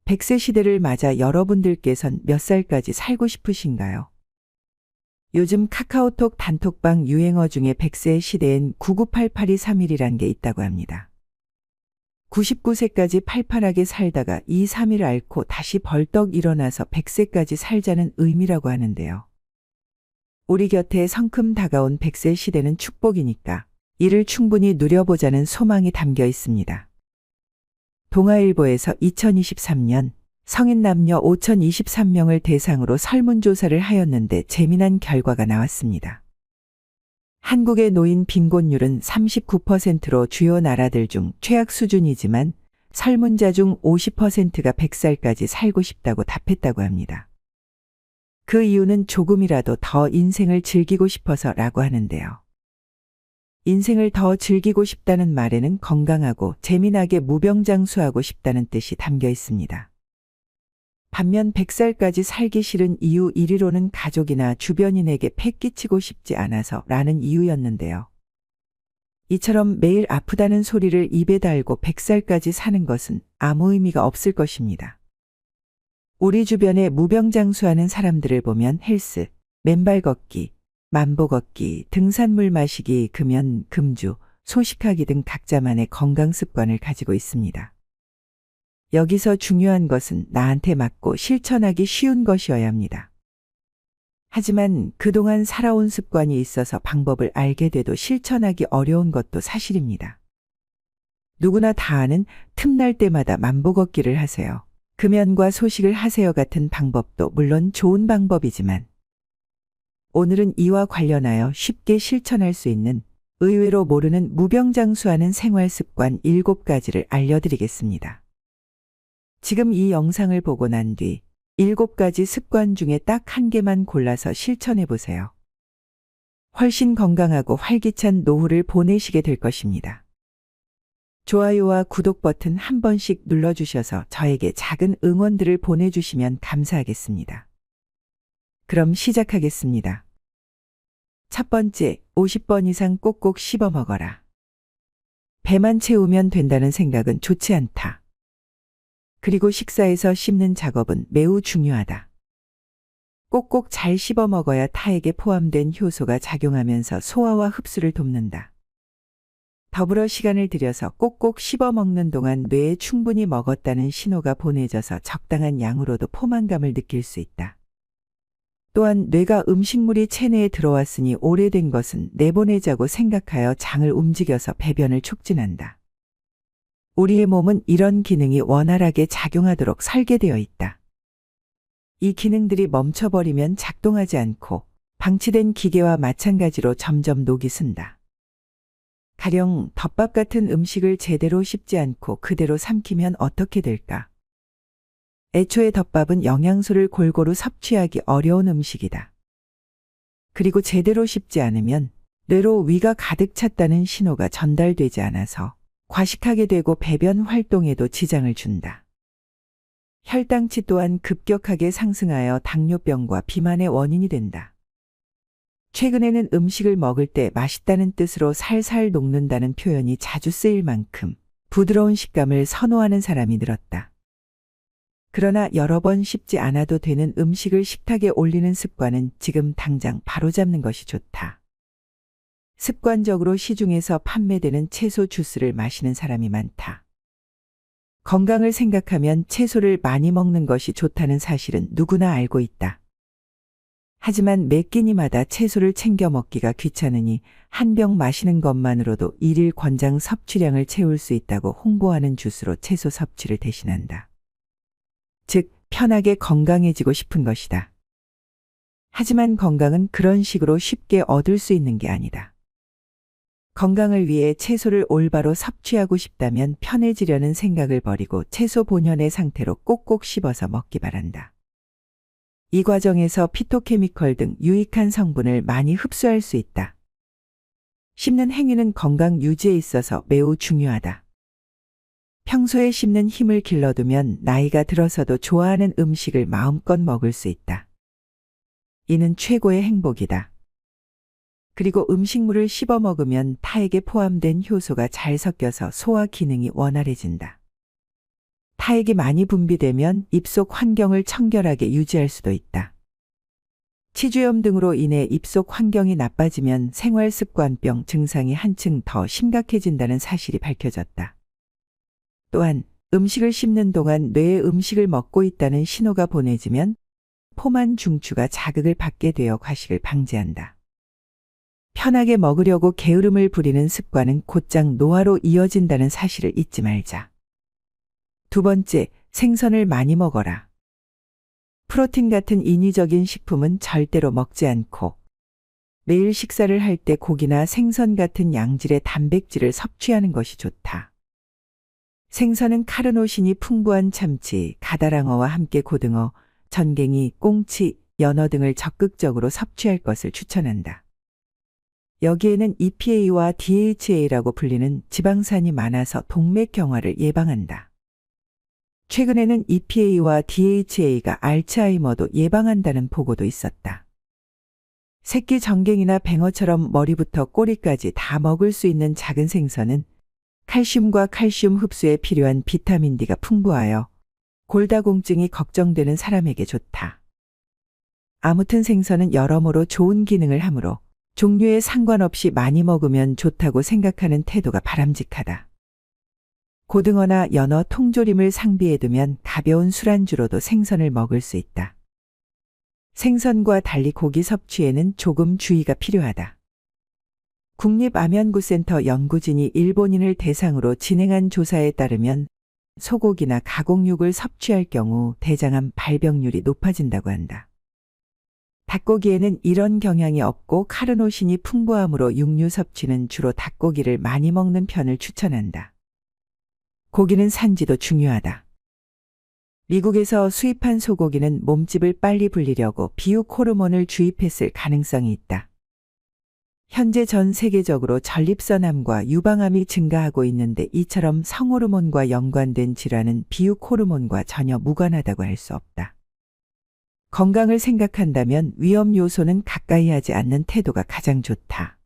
100세 시대를 맞아 여러분들께선 몇 살까지 살고 싶으신가요? 요즘 카카오톡 단톡방 유행어 중에 100세 시대엔 9988이 3일이란 게 있다고 합니다. 99세까지 팔팔하게 살다가 이 3일을 앓고 다시 벌떡 일어나서 100세까지 살자는 의미라고 하는데요. 우리 곁에 성큼 다가온 100세 시대는 축복이니까 이를 충분히 누려보자는 소망이 담겨 있습니다. 동아일보에서 2023년 성인 남녀 5,023명을 대상으로 설문조사를 하였는데 재미난 결과가 나왔습니다. 한국의 노인 빈곤율은 39%로 주요 나라들 중 최악 수준이지만 설문자 중 50%가 100살까지 살고 싶다고 답했다고 합니다. 그 이유는 조금이라도 더 인생을 즐기고 싶어서라고 하는데요. 인생을 더 즐기고 싶다는 말에는 건강하고 재미나게 무병장수하고 싶다는 뜻이 담겨 있습니다. 반면 100살까지 살기 싫은 이유 1위로는 가족이나 주변인에게 폐 끼치고 싶지 않아서 라는 이유였는데요. 이처럼 매일 아프다는 소리를 입에 달고 100살까지 사는 것은 아무 의미가 없을 것입니다. 우리 주변에 무병장수하는 사람들을 보면 헬스, 맨발 걷기, 만보 걷기, 등산물 마시기, 금연, 금주, 소식하기 등 각자만의 건강 습관을 가지고 있습니다. 여기서 중요한 것은 나한테 맞고 실천하기 쉬운 것이어야 합니다. 하지만 그동안 살아온 습관이 있어서 방법을 알게 돼도 실천하기 어려운 것도 사실입니다. 누구나 다 아는 틈날 때마다 만보 걷기를 하세요. 금연과 소식을 하세요 같은 방법도 물론 좋은 방법이지만 오늘은 이와 관련하여 쉽게 실천할 수 있는 의외로 모르는 무병장수하는 생활 습관 7가지를 알려드리겠습니다. 지금 이 영상을 보고 난 뒤 7가지 습관 중에 딱 한 개만 골라서 실천해 보세요. 훨씬 건강하고 활기찬 노후를 보내시게 될 것입니다. 좋아요와 구독 버튼 한 번씩 눌러주셔서 저에게 작은 응원들을 보내주시면 감사하겠습니다. 그럼 시작하겠습니다. 첫 번째, 50번 이상 꼭꼭 씹어 먹어라. 배만 채우면 된다는 생각은 좋지 않다. 그리고 식사에서 씹는 작업은 매우 중요하다. 꼭꼭 잘 씹어 먹어야 타액에 포함된 효소가 작용하면서 소화와 흡수를 돕는다. 더불어 시간을 들여서 꼭꼭 씹어 먹는 동안 뇌에 충분히 먹었다는 신호가 보내져서 적당한 양으로도 포만감을 느낄 수 있다. 또한 뇌가 음식물이 체내에 들어왔으니 오래된 것은 내보내자고 생각하여 장을 움직여서 배변을 촉진한다. 우리의 몸은 이런 기능이 원활하게 작용하도록 설계되어 있다. 이 기능들이 멈춰버리면 작동하지 않고 방치된 기계와 마찬가지로 점점 녹이 쓴다. 가령 덮밥 같은 음식을 제대로 씹지 않고 그대로 삼키면 어떻게 될까? 애초에 덮밥은 영양소를 골고루 섭취하기 어려운 음식이다. 그리고 제대로 씹지 않으면 뇌로 위가 가득 찼다는 신호가 전달되지 않아서 과식하게 되고 배변 활동에도 지장을 준다. 혈당치 또한 급격하게 상승하여 당뇨병과 비만의 원인이 된다. 최근에는 음식을 먹을 때 맛있다는 뜻으로 살살 녹는다는 표현이 자주 쓰일 만큼 부드러운 식감을 선호하는 사람이 늘었다. 그러나 여러 번 씹지 않아도 되는 음식을 식탁에 올리는 습관은 지금 당장 바로잡는 것이 좋다. 습관적으로 시중에서 판매되는 채소 주스를 마시는 사람이 많다. 건강을 생각하면 채소를 많이 먹는 것이 좋다는 사실은 누구나 알고 있다. 하지만 매 끼니마다 채소를 챙겨 먹기가 귀찮으니 한 병 마시는 것만으로도 일일 권장 섭취량을 채울 수 있다고 홍보하는 주스로 채소 섭취를 대신한다. 즉, 편하게 건강해지고 싶은 것이다. 하지만 건강은 그런 식으로 쉽게 얻을 수 있는 게 아니다. 건강을 위해 채소를 올바로 섭취하고 싶다면 편해지려는 생각을 버리고 채소 본연의 상태로 꼭꼭 씹어서 먹기 바란다. 이 과정에서 피토케미컬 등 유익한 성분을 많이 흡수할 수 있다. 씹는 행위는 건강 유지에 있어서 매우 중요하다. 평소에 씹는 힘을 길러두면 나이가 들어서도 좋아하는 음식을 마음껏 먹을 수 있다. 이는 최고의 행복이다. 그리고 음식물을 씹어 먹으면 타액에 포함된 효소가 잘 섞여서 소화 기능이 원활해진다. 하액이 많이 분비되면 입속 환경을 청결하게 유지할 수도 있다. 치주염 등으로 인해 입속 환경이 나빠지면 생활습관병 증상이 한층 더 심각해진다는 사실이 밝혀졌다. 또한 음식을 씹는 동안 뇌에 음식을 먹고 있다는 신호가 보내지면 포만 중추가 자극을 받게 되어 과식을 방지한다. 편하게 먹으려고 게으름을 부리는 습관은 곧장 노화로 이어진다는 사실을 잊지 말자. 두 번째, 생선을 많이 먹어라. 프로틴 같은 인위적인 식품은 절대로 먹지 않고 매일 식사를 할 때 고기나 생선 같은 양질의 단백질을 섭취하는 것이 좋다. 생선은 카르노신이 풍부한 참치, 가다랑어와 함께 고등어, 전갱이, 꽁치, 연어 등을 적극적으로 섭취할 것을 추천한다. 여기에는 EPA와 DHA라고 불리는 지방산이 많아서 동맥경화를 예방한다. 최근에는 EPA와 DHA가 알츠하이머도 예방한다는 보고도 있었다. 새끼 전갱이나 뱅어처럼 머리부터 꼬리까지 다 먹을 수 있는 작은 생선은 칼슘과 칼슘 흡수에 필요한 비타민 D가 풍부하여 골다공증이 걱정되는 사람에게 좋다. 아무튼 생선은 여러모로 좋은 기능을 하므로 종류에 상관없이 많이 먹으면 좋다고 생각하는 태도가 바람직하다. 고등어나 연어, 통조림을 상비해두면 가벼운 술안주로도 생선을 먹을 수 있다. 생선과 달리 고기 섭취에는 조금 주의가 필요하다. 국립암연구센터 연구진이 일본인을 대상으로 진행한 조사에 따르면 소고기나 가공육을 섭취할 경우 대장암 발병률이 높아진다고 한다. 닭고기에는 이런 경향이 없고 카르노신이 풍부하므로 육류 섭취는 주로 닭고기를 많이 먹는 편을 추천한다. 고기는 산지도 중요하다. 미국에서 수입한 소고기는 몸집을 빨리 불리려고 비육 호르몬을 주입했을 가능성이 있다. 현재 전 세계적으로 전립선암과 유방암이 증가하고 있는데 이처럼 성호르몬과 연관된 질환은 비육 호르몬과 전혀 무관하다고 할 수 없다. 건강을 생각한다면 위험 요소는 가까이 하지 않는 태도가 가장 좋다.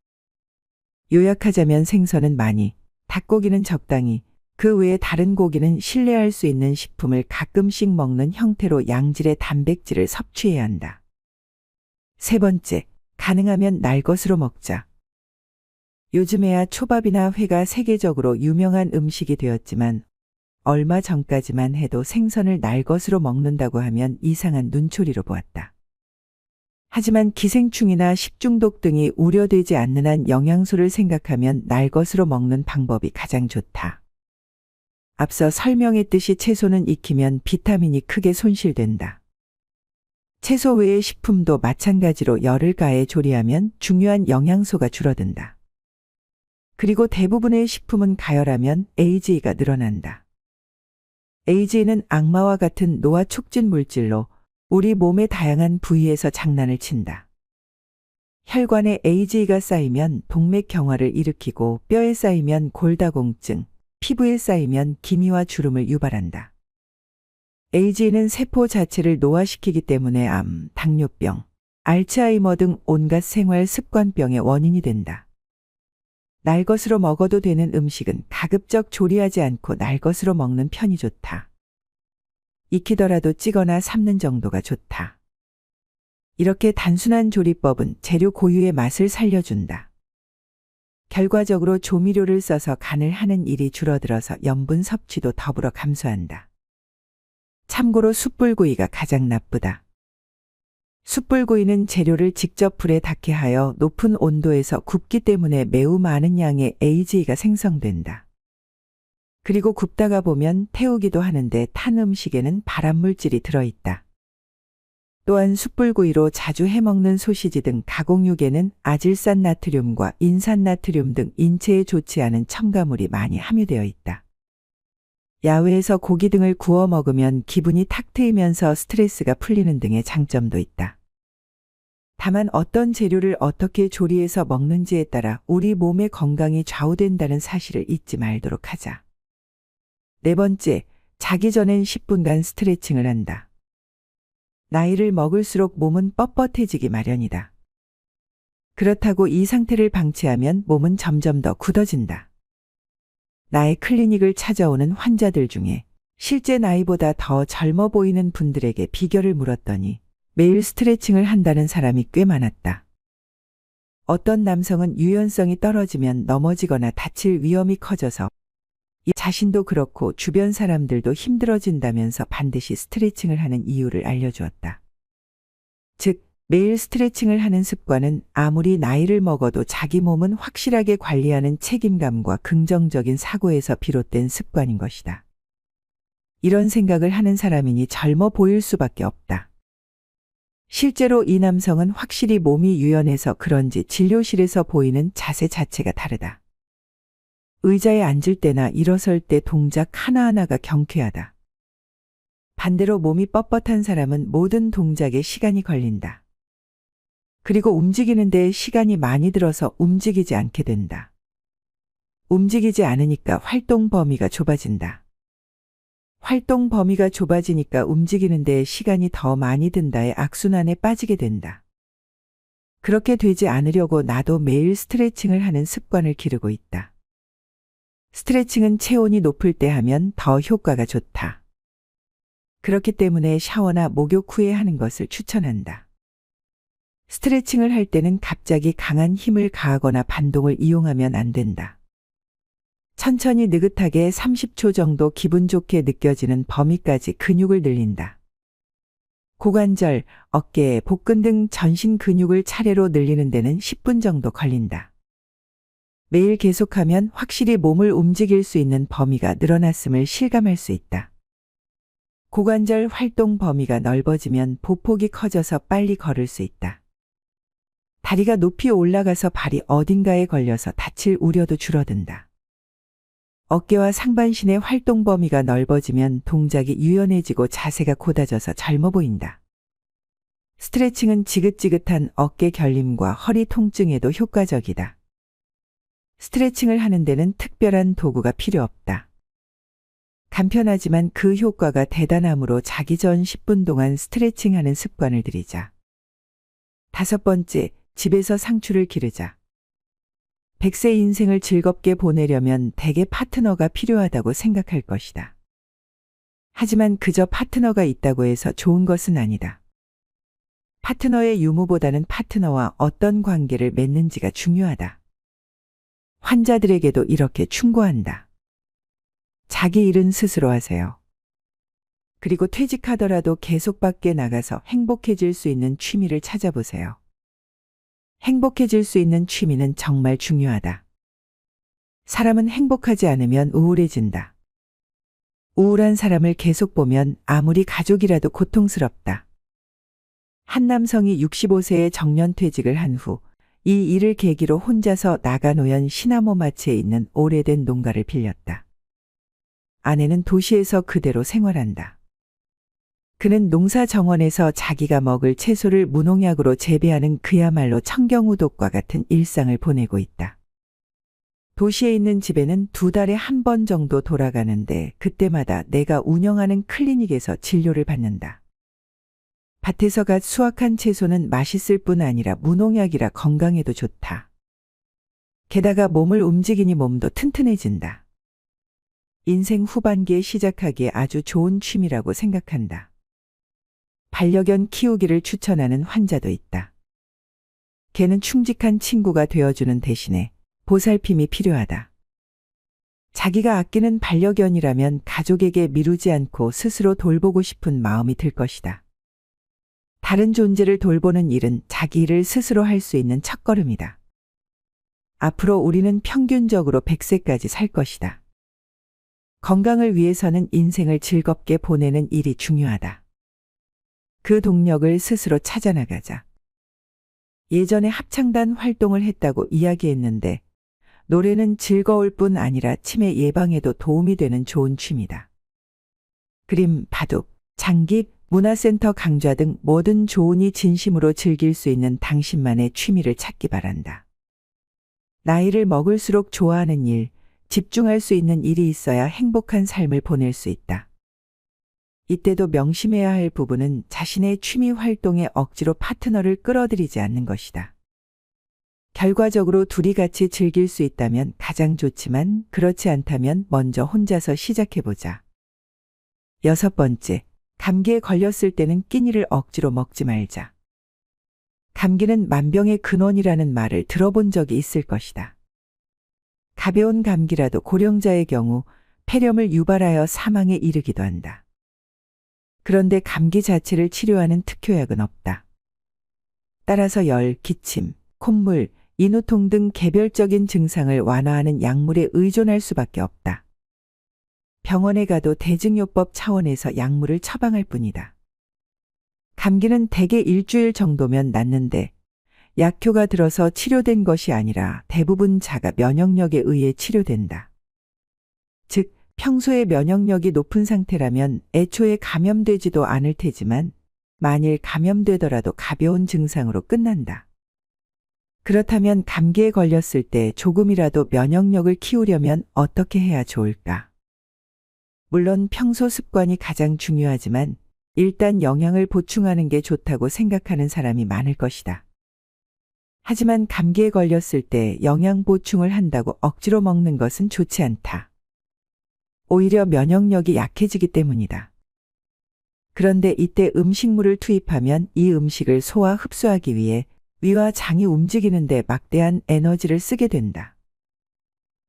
요약하자면 생선은 많이, 닭고기는 적당히, 그 외에 다른 고기는 신뢰할 수 있는 식품을 가끔씩 먹는 형태로 양질의 단백질을 섭취해야 한다. 세 번째, 가능하면 날 것으로 먹자. 요즘에야 초밥이나 회가 세계적으로 유명한 음식이 되었지만 얼마 전까지만 해도 생선을 날 것으로 먹는다고 하면 이상한 눈초리로 보았다. 하지만 기생충이나 식중독 등이 우려되지 않는 한 영양소를 생각하면 날 것으로 먹는 방법이 가장 좋다. 앞서 설명했듯이 채소는 익히면 비타민이 크게 손실된다. 채소 외의 식품도 마찬가지로 열을 가해 조리하면 중요한 영양소가 줄어든다. 그리고 대부분의 식품은 가열하면 AGE가 늘어난다. AGE는 악마와 같은 노화 촉진 물질로 우리 몸의 다양한 부위에서 장난을 친다. 혈관에 AGE가 쌓이면 동맥경화를 일으키고 뼈에 쌓이면 골다공증, 피부에 쌓이면 기미와 주름을 유발한다. AGE는 세포 자체를 노화시키기 때문에 암, 당뇨병, 알츠하이머 등 온갖 생활 습관병의 원인이 된다. 날 것으로 먹어도 되는 음식은 가급적 조리하지 않고 날 것으로 먹는 편이 좋다. 익히더라도 찌거나 삶는 정도가 좋다. 이렇게 단순한 조리법은 재료 고유의 맛을 살려준다. 결과적으로 조미료를 써서 간을 하는 일이 줄어들어서 염분 섭취도 더불어 감소한다. 참고로 숯불구이가 가장 나쁘다. 숯불구이는 재료를 직접 불에 닿게 하여 높은 온도에서 굽기 때문에 매우 많은 양의 AGE가 생성된다. 그리고 굽다가 보면 태우기도 하는데 탄 음식에는 발암물질이 들어있다. 또한 숯불구이로 자주 해먹는 소시지 등 가공육에는 아질산 나트륨과 인산 나트륨 등 인체에 좋지 않은 첨가물이 많이 함유되어 있다. 야외에서 고기 등을 구워 먹으면 기분이 탁 트이면서 스트레스가 풀리는 등의 장점도 있다. 다만 어떤 재료를 어떻게 조리해서 먹는지에 따라 우리 몸의 건강이 좌우된다는 사실을 잊지 말도록 하자. 네 번째, 자기 전엔 10분간 스트레칭을 한다. 나이를 먹을수록 몸은 뻣뻣해지기 마련이다. 그렇다고 이 상태를 방치하면 몸은 점점 더 굳어진다. 나의 클리닉을 찾아오는 환자들 중에 실제 나이보다 더 젊어 보이는 분들에게 비결을 물었더니 매일 스트레칭을 한다는 사람이 꽤 많았다. 어떤 남성은 유연성이 떨어지면 넘어지거나 다칠 위험이 커져서 이 자신도 그렇고 주변 사람들도 힘들어진다면서 반드시 스트레칭을 하는 이유를 알려주었다. 즉, 매일 스트레칭을 하는 습관은 아무리 나이를 먹어도 자기 몸은 확실하게 관리하는 책임감과 긍정적인 사고에서 비롯된 습관인 것이다. 이런 생각을 하는 사람이니 젊어 보일 수밖에 없다. 실제로 이 남성은 확실히 몸이 유연해서 그런지 진료실에서 보이는 자세 자체가 다르다. 의자에 앉을 때나 일어설 때 동작 하나하나가 경쾌하다. 반대로 몸이 뻣뻣한 사람은 모든 동작에 시간이 걸린다. 그리고 움직이는데 시간이 많이 들어서 움직이지 않게 된다. 움직이지 않으니까 활동 범위가 좁아진다. 활동 범위가 좁아지니까 움직이는 데 시간이 더 많이 든다의 악순환에 빠지게 된다. 그렇게 되지 않으려고 나도 매일 스트레칭을 하는 습관을 기르고 있다. 스트레칭은 체온이 높을 때 하면 더 효과가 좋다. 그렇기 때문에 샤워나 목욕 후에 하는 것을 추천한다. 스트레칭을 할 때는 갑자기 강한 힘을 가하거나 반동을 이용하면 안 된다. 천천히 느긋하게 30초 정도 기분 좋게 느껴지는 범위까지 근육을 늘린다. 고관절, 어깨, 복근 등 전신 근육을 차례로 늘리는 데는 10분 정도 걸린다. 매일 계속하면 확실히 몸을 움직일 수 있는 범위가 늘어났음을 실감할 수 있다. 고관절 활동 범위가 넓어지면 보폭이 커져서 빨리 걸을 수 있다. 다리가 높이 올라가서 발이 어딘가에 걸려서 다칠 우려도 줄어든다. 어깨와 상반신의 활동 범위가 넓어지면 동작이 유연해지고 자세가 곧아져서 젊어 보인다. 스트레칭은 지긋지긋한 어깨 결림과 허리 통증에도 효과적이다. 스트레칭을 하는 데는 특별한 도구가 필요 없다. 간편하지만 그 효과가 대단하므로 자기 전 10분 동안 스트레칭하는 습관을 들이자. 5번째, 집에서 상추를 기르자. 100세 인생을 즐겁게 보내려면 대개 파트너가 필요하다고 생각할 것이다. 하지만 그저 파트너가 있다고 해서 좋은 것은 아니다. 파트너의 유무보다는 파트너와 어떤 관계를 맺는지가 중요하다. 환자들에게도 이렇게 충고한다. 자기 일은 스스로 하세요. 그리고 퇴직하더라도 계속 밖에 나가서 행복해질 수 있는 취미를 찾아보세요. 행복해질 수 있는 취미는 정말 중요하다. 사람은 행복하지 않으면 우울해진다. 우울한 사람을 계속 보면 아무리 가족이라도 고통스럽다. 한 남성이 65세에 정년퇴직을 한 후 이 일을 계기로 혼자서 나가노현 시나모 마치에 있는 오래된 농가를 빌렸다. 아내는 도시에서 그대로 생활한다. 그는 농사 정원에서 자기가 먹을 채소를 무농약으로 재배하는 그야말로 청경우독과 같은 일상을 보내고 있다. 도시에 있는 집에는 2달에 한 번 정도 돌아가는데 그때마다 내가 운영하는 클리닉에서 진료를 받는다. 밭에서 갓 수확한 채소는 맛있을 뿐 아니라 무농약이라 건강에도 좋다. 게다가 몸을 움직이니 몸도 튼튼해진다. 인생 후반기에 시작하기에 아주 좋은 취미라고 생각한다. 반려견 키우기를 추천하는 환자도 있다. 개는 충직한 친구가 되어주는 대신에 보살핌이 필요하다. 자기가 아끼는 반려견이라면 가족에게 미루지 않고 스스로 돌보고 싶은 마음이 들 것이다. 다른 존재를 돌보는 일은 자기 일을 스스로 할 수 있는 첫걸음이다. 앞으로 우리는 평균적으로 100세까지 살 것이다. 건강을 위해서는 인생을 즐겁게 보내는 일이 중요하다. 그 동력을 스스로 찾아나가자. 예전에 합창단 활동을 했다고 이야기했는데 노래는 즐거울 뿐 아니라 치매 예방에도 도움이 되는 좋은 취미다. 그림, 바둑, 장기, 문화센터 강좌 등 뭐든 좋으니 진심으로 즐길 수 있는 당신만의 취미를 찾기 바란다. 나이를 먹을수록 좋아하는 일, 집중할 수 있는 일이 있어야 행복한 삶을 보낼 수 있다. 이때도 명심해야 할 부분은 자신의 취미 활동에 억지로 파트너를 끌어들이지 않는 것이다. 결과적으로 둘이 같이 즐길 수 있다면 가장 좋지만 그렇지 않다면 먼저 혼자서 시작해보자. 6번째, 감기에 걸렸을 때는 끼니를 억지로 먹지 말자. 감기는 만병의 근원이라는 말을 들어본 적이 있을 것이다. 가벼운 감기라도 고령자의 경우 폐렴을 유발하여 사망에 이르기도 한다. 그런데 감기 자체를 치료하는 특효약은 없다. 따라서 열, 기침, 콧물, 인후통 등 개별적인 증상을 완화하는 약물에 의존할 수밖에 없다. 병원에 가도 대증요법 차원에서 약물을 처방할 뿐이다. 감기는 대개 일주일 정도면 낫는데 약효가 들어서 치료된 것이 아니라 대부분 자가 면역력에 의해 치료된다. 즉, 평소에 면역력이 높은 상태라면 애초에 감염되지도 않을 테지만 만일 감염되더라도 가벼운 증상으로 끝난다. 그렇다면 감기에 걸렸을 때 조금이라도 면역력을 키우려면 어떻게 해야 좋을까? 물론 평소 습관이 가장 중요하지만 일단 영양을 보충하는 게 좋다고 생각하는 사람이 많을 것이다. 하지만 감기에 걸렸을 때 영양 보충을 한다고 억지로 먹는 것은 좋지 않다. 오히려 면역력이 약해지기 때문이다. 그런데 이때 음식물을 투입하면 이 음식을 소화 흡수하기 위해 위와 장이 움직이는데 막대한 에너지를 쓰게 된다.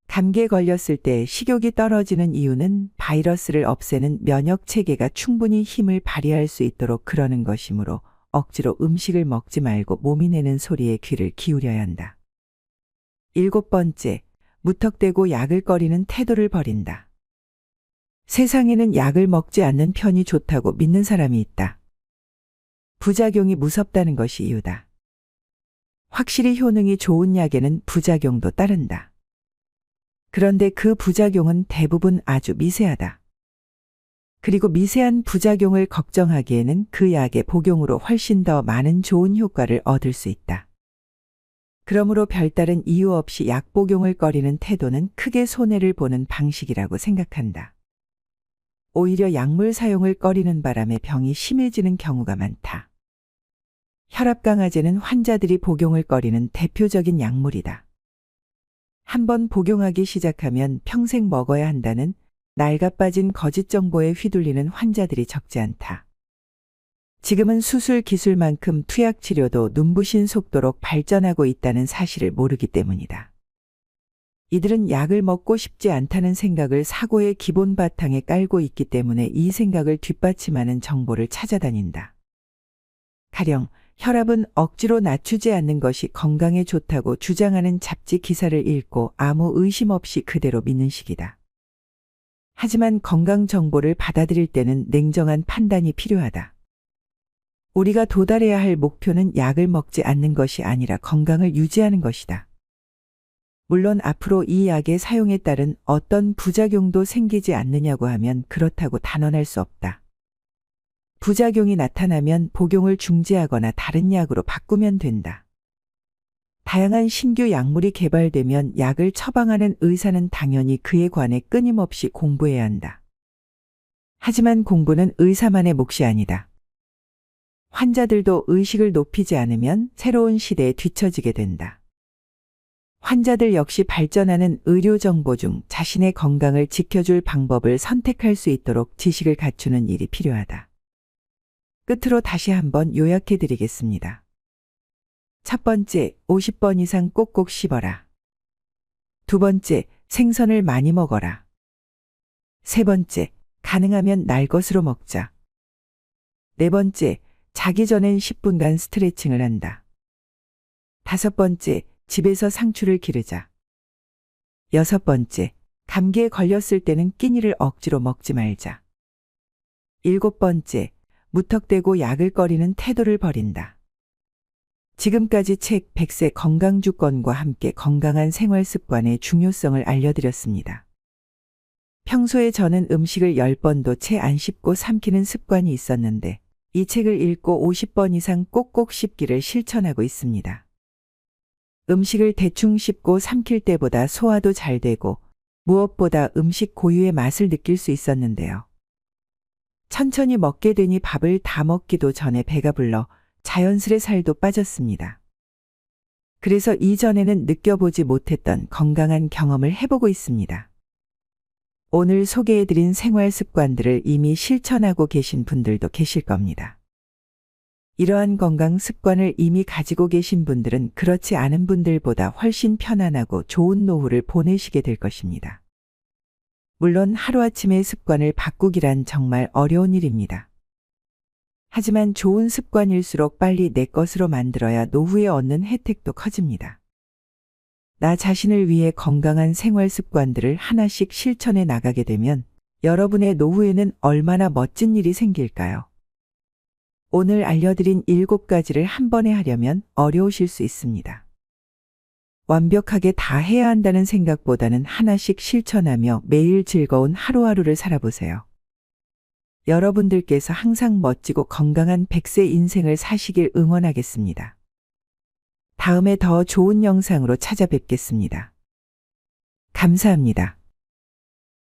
감기에 걸렸을 때 식욕이 떨어지는 이유는 바이러스를 없애는 면역 체계가 충분히 힘을 발휘할 수 있도록 그러는 것이므로 억지로 음식을 먹지 말고 몸이 내는 소리에 귀를 기울여야 한다. 7번째, 무턱대고 약을 꺼리는 태도를 버린다. 세상에는 약을 먹지 않는 편이 좋다고 믿는 사람이 있다. 부작용이 무섭다는 것이 이유다. 확실히 효능이 좋은 약에는 부작용도 따른다. 그런데 그 부작용은 대부분 아주 미세하다. 그리고 미세한 부작용을 걱정하기에는 그 약의 복용으로 훨씬 더 많은 좋은 효과를 얻을 수 있다. 그러므로 별다른 이유 없이 약 복용을 꺼리는 태도는 크게 손해를 보는 방식이라고 생각한다. 오히려 약물 사용을 꺼리는 바람에 병이 심해지는 경우가 많다. 혈압강화제는 환자들이 복용을 꺼리는 대표적인 약물이다. 한번 복용하기 시작하면 평생 먹어야 한다는 낡아빠진 거짓 정보에 휘둘리는 환자들이 적지 않다. 지금은 수술 기술만큼 투약 치료도 눈부신 속도로 발전하고 있다는 사실을 모르기 때문이다. 이들은 약을 먹고 싶지 않다는 생각을 사고의 기본 바탕에 깔고 있기 때문에 이 생각을 뒷받침하는 정보를 찾아다닌다. 가령 혈압은 억지로 낮추지 않는 것이 건강에 좋다고 주장하는 잡지 기사를 읽고 아무 의심 없이 그대로 믿는 식이다. 하지만 건강 정보를 받아들일 때는 냉정한 판단이 필요하다. 우리가 도달해야 할 목표는 약을 먹지 않는 것이 아니라 건강을 유지하는 것이다. 물론 앞으로 이 약의 사용에 따른 어떤 부작용도 생기지 않느냐고 하면 그렇다고 단언할 수 없다. 부작용이 나타나면 복용을 중지하거나 다른 약으로 바꾸면 된다. 다양한 신규 약물이 개발되면 약을 처방하는 의사는 당연히 그에 관해 끊임없이 공부해야 한다. 하지만 공부는 의사만의 몫이 아니다. 환자들도 의식을 높이지 않으면 새로운 시대에 뒤처지게 된다. 환자들 역시 발전하는 의료 정보 중 자신의 건강을 지켜줄 방법을 선택할 수 있도록 지식을 갖추는 일이 필요하다. 끝으로 다시 한번 요약해 드리겠습니다. 첫 번째, 50번 이상 꼭꼭 씹어라. 두 번째, 생선을 많이 먹어라. 세 번째, 가능하면 날 것으로 먹자. 네 번째, 자기 전엔 10분간 스트레칭을 한다. 다섯 번째, 집에서 상추를 기르자. 여섯 번째, 감기에 걸렸을 때는 끼니를 억지로 먹지 말자. 일곱 번째, 무턱대고 약을 꺼리는 태도를 버린다. 지금까지 책 100세 건강주권과 함께 건강한 생활 습관의 중요성을 알려드렸습니다. 평소에 저는 음식을 10번도 채 안 씹고 삼키는 습관이 있었는데 이 책을 읽고 50번 이상 꼭꼭 씹기를 실천하고 있습니다. 음식을 대충 씹고 삼킬 때보다 소화도 잘 되고 무엇보다 음식 고유의 맛을 느낄 수 있었는데요. 천천히 먹게 되니 밥을 다 먹기도 전에 배가 불러 자연스레 살도 빠졌습니다. 그래서 이전에는 느껴보지 못했던 건강한 경험을 해보고 있습니다. 오늘 소개해드린 생활 습관들을 이미 실천하고 계신 분들도 계실 겁니다. 이러한 건강 습관을 이미 가지고 계신 분들은 그렇지 않은 분들보다 훨씬 편안하고 좋은 노후를 보내시게 될 것입니다. 물론 하루아침에 습관을 바꾸기란 정말 어려운 일입니다. 하지만 좋은 습관일수록 빨리 내 것으로 만들어야 노후에 얻는 혜택도 커집니다. 나 자신을 위해 건강한 생활 습관들을 하나씩 실천해 나가게 되면 여러분의 노후에는 얼마나 멋진 일이 생길까요? 오늘 알려드린 7가지를 한 번에 하려면 어려우실 수 있습니다. 완벽하게 다 해야 한다는 생각보다는 하나씩 실천하며 매일 즐거운 하루하루를 살아보세요. 여러분들께서 항상 멋지고 건강한 100세 인생을 사시길 응원하겠습니다. 다음에 더 좋은 영상으로 찾아뵙겠습니다. 감사합니다.